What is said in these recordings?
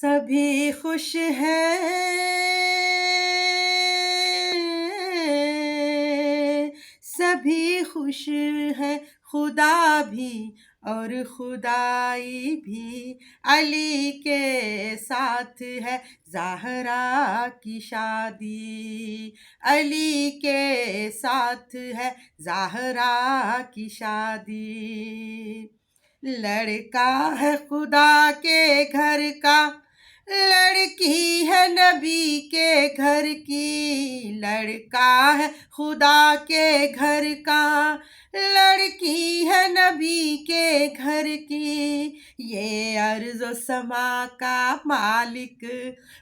سبھی خوش ہیں، سبھی خوش ہیں، خدا بھی اور خدائی بھی علی کے ساتھ ہے زہرا کی شادی، علی کے ساتھ ہے زہرا کی شادی۔ لڑکا ہے خدا کے گھر کا، لڑکی ہے نبی کے گھر کی، لڑکا ہے خدا کے گھر کا، لڑکی ہے نبی کے گھر کی۔ یہ ارض و سما کا مالک،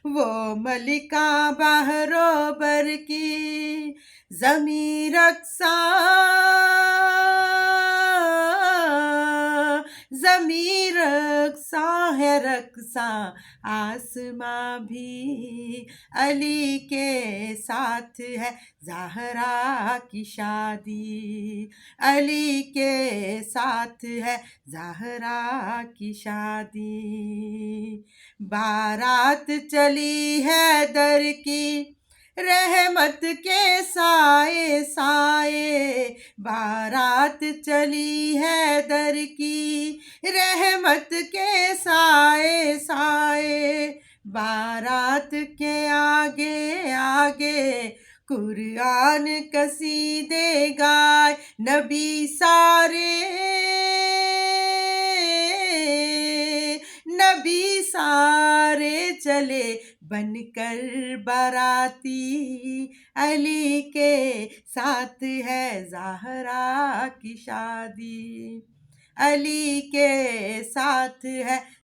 وہ ملکہ بحر و بر کی، زمین رقصاں، زمین رقصاں ہے رقصاں آسماں بھی، علی کے ساتھ ہے زہرا کی شادی، علی کے ساتھ ہے زہرا کی شادی۔ بارات چلی ہے در کی، رحمت کے سائے سائے، بارات چلی ہے در کی، رحمت کے سائے سائے، بارات کے آگے آگے قرآن قصیدے گائے نبی سارے، نبی سارے چلے بن کر باراتی، علی کے ساتھ ہے زہرا کی شادی، علی کے ساتھ ہے